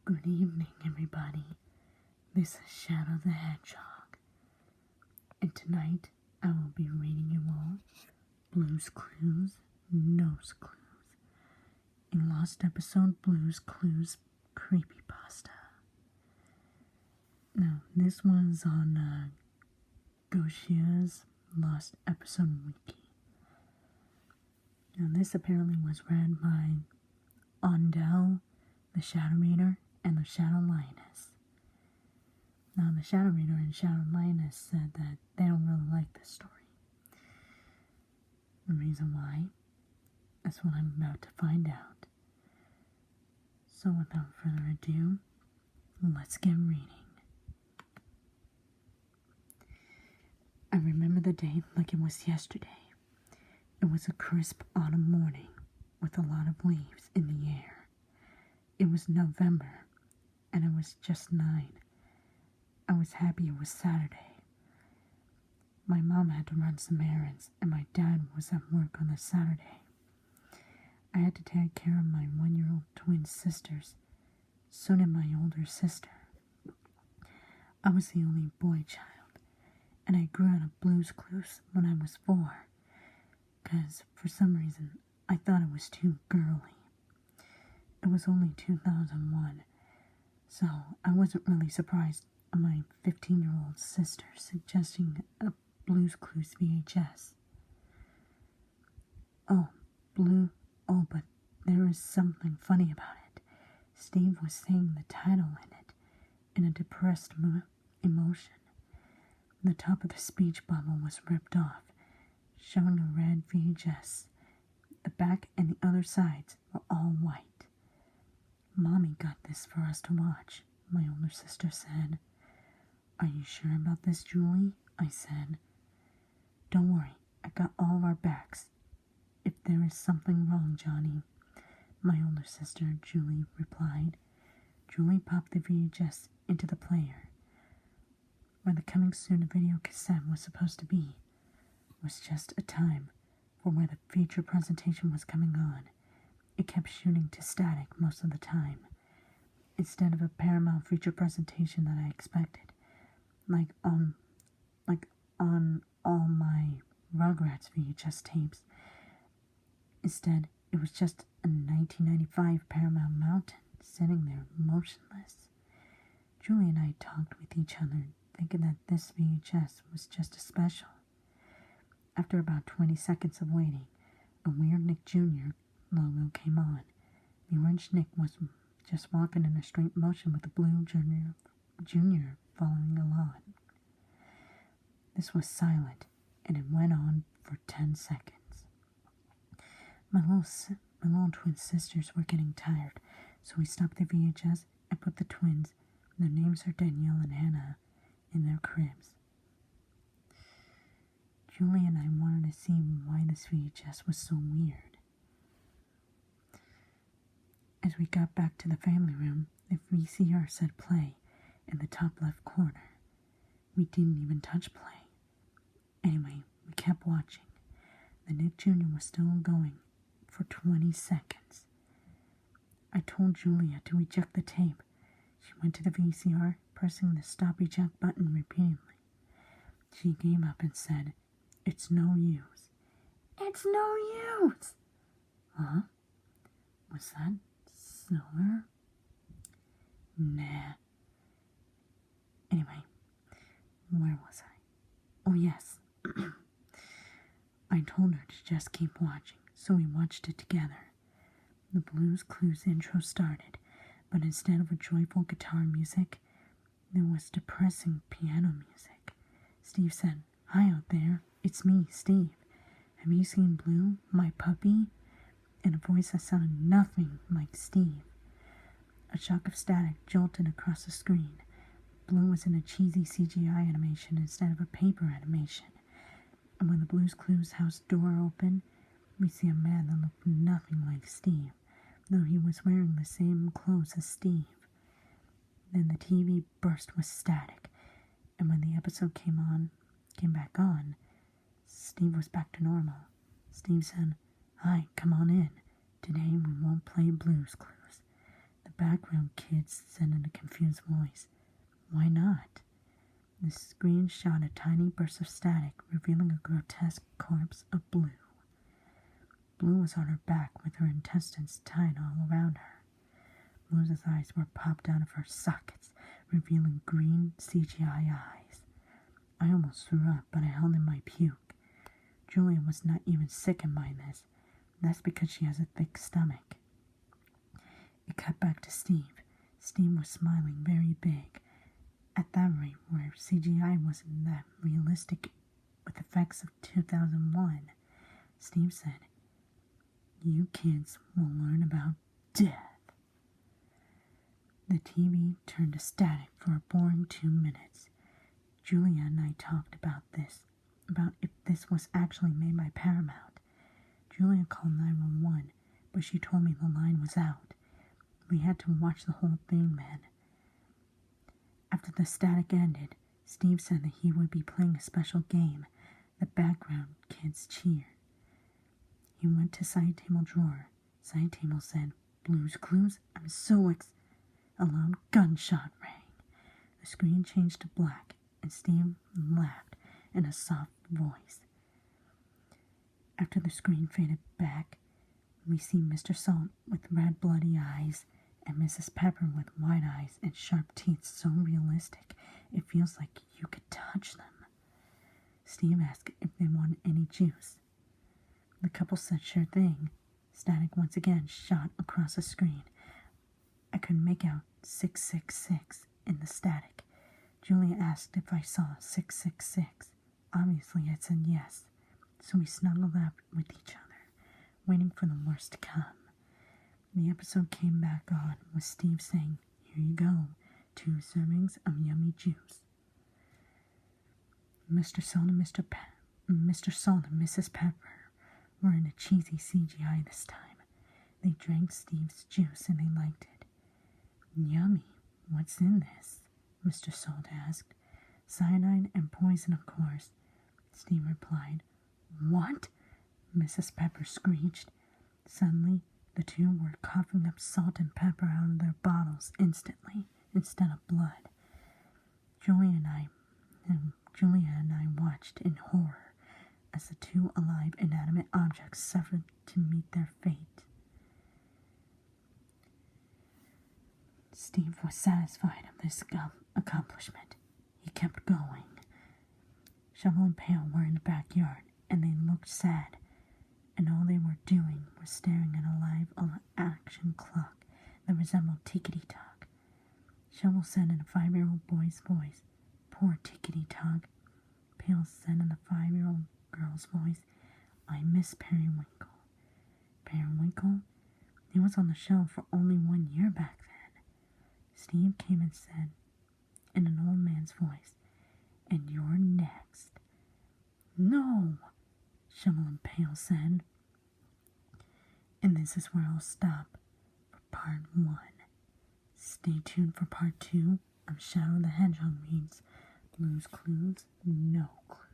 Good evening, everybody. This is Shadow the Hedgehog, and tonight I will be reading you all Blue's Clues, Nose Clues, in Lost Episode Blue's Clues creepypasta. Now, this was on Geoshea's Lost Episode wiki. Now, this apparently was read by Ondell, the Shadow Reader, and the Shadow Lioness. Now, the Shadow Reader and Shadow Lioness said that they don't really like this story. The reason why, that's what I'm about to find out. So without further ado, let's get reading. I remember the day like it was yesterday. It was a crisp autumn morning with a lot of leaves in the air. It was November, and I was just 9. I was happy it was Saturday. My mom had to run some errands, and my dad was at work on the Saturday. I had to take care of my 1-year-old twin sisters. So did my older sister. I was the only boy child, and I grew out of Blue's Clues when I was 4, because for some reason I thought it was too girly. It was only 2001, so I wasn't really surprised at my 15-year-old sister suggesting a Blue's Clues VHS. But there was something funny about it. Steve was saying the title in it in a depressed emotion. The top of the speech bubble was ripped off, showing a red VHS. The back and the other sides were all white. Mommy got this for us to watch, my older sister said. Are you sure about this, Julie? I said. Don't worry, I got all of our backs. If there is something wrong, Johnny, my older sister, Julie, replied. Julie popped the VHS into the player. Where the coming soon video cassette was supposed to be was just a time for where the feature presentation was coming on. It kept shooting to static most of the time, instead of a Paramount feature presentation that I expected, like on all my Rugrats VHS tapes. Instead, it was just a 1995 Paramount Mountain sitting there motionless. Julie and I talked with each other, thinking that this VHS was just a special. After about 20 seconds of waiting, a weird Nick Jr. logo came on. The orange Nick was just walking in a straight motion with the blue Junior following along. This was silent, and it went on for 10 seconds. My little twin sisters were getting tired, so we stopped the VHS and put the twins, their names are Danielle and Hannah, in their cribs. Julie and I wanted to see why this VHS was so weird. As we got back to the family room, the VCR said play in the top left corner. We didn't even touch play. Anyway, we kept watching. The Nick Jr. was still going for 20 seconds. I told Julia to eject the tape. She went to the VCR, pressing the stop eject button repeatedly. She gave up and said, It's no use. It's no use! Huh? Was that Silver? Nah. Anyway, where was I? Oh, yes. I told her to just keep watching, so we watched it together. The Blue's Clues intro started, but instead of a joyful guitar music, there was depressing piano music. Steve said, Hi out there, it's me, Steve. Have you seen Blue, my puppy? In a voice that sounded nothing like Steve. A shock of static jolted across the screen. Blue was in a cheesy CGI animation instead of a paper animation. And when the Blue's Clues house door opened, we see a man that looked nothing like Steve, though he was wearing the same clothes as Steve. Then the TV burst with static, and when the episode came back on, Steve was back to normal. Steve said, Hi, come on in. Today we won't play Blue's Clues. The background kids said in a confused voice. Why not? The screen shot a tiny burst of static, revealing a grotesque corpse of Blue. Blue was on her back with her intestines tied all around her. Blue's eyes were popped out of her sockets, revealing green CGI eyes. I almost threw up, but I held in my puke. Julia was not even sickened by this. That's because she has a thick stomach. It cut back to Steve. Steve was smiling very big. At that rate, where CGI wasn't that realistic with effects of 2001, Steve said, "You kids will learn about death." The TV turned to static for a boring 2 minutes. Julia and I talked about if this was actually made by Paramount. Julia called 911, but she told me the line was out. We had to watch the whole thing then. After the static ended, Steve said that he would be playing a special game. The background kids cheered. He went to side table drawer. Side table said, "Blue's Clues, I'm so A loud gunshot rang. The screen changed to black, and Steve laughed in a soft voice. After the screen faded back, we see Mr. Salt with red bloody eyes and Mrs. Pepper with white eyes and sharp teeth so realistic it feels like you could touch them. Steve asked if they wanted any juice. The couple said sure thing. Static once again shot across the screen. I could make out 666 in the static. Julia asked if I saw 666. Obviously I said yes, so we snuggled up with each other, waiting for the worst to come. The episode came back on with Steve saying, "Here you go, 2 servings of yummy juice." Mr. Salt and Mrs. Pepper were in a cheesy CGI this time. They drank Steve's juice and they liked it. "Yummy, what's in this?" Mr. Salt asked. "Cyanide and poison, of course," Steve replied. "What?" Mrs. Pepper screeched. Suddenly, the two were coughing up salt and pepper out of their bottles instantly, instead of blood. Julia and I watched in horror as the 2 alive inanimate objects suffered to meet their fate. Steve was satisfied of this accomplishment. He kept going. Shovel and Pail were in the backyard, and they looked sad, and all they were doing was staring at a live-action clock that resembled tickety-tock. Shovel said in a 5-year-old boy's voice, "Poor tickety-tock." Pail said in a 5-year-old girl's voice, "I miss Periwinkle." Periwinkle? He was on the show for only 1 year back then. Steve came and said, in an old man's voice, "And you're next." "No," Shovel and Pail said. And this is where I'll stop for part 1. Stay tuned for part 2 of Shadow the Hedgehog reads Blue's Clues, No Clues.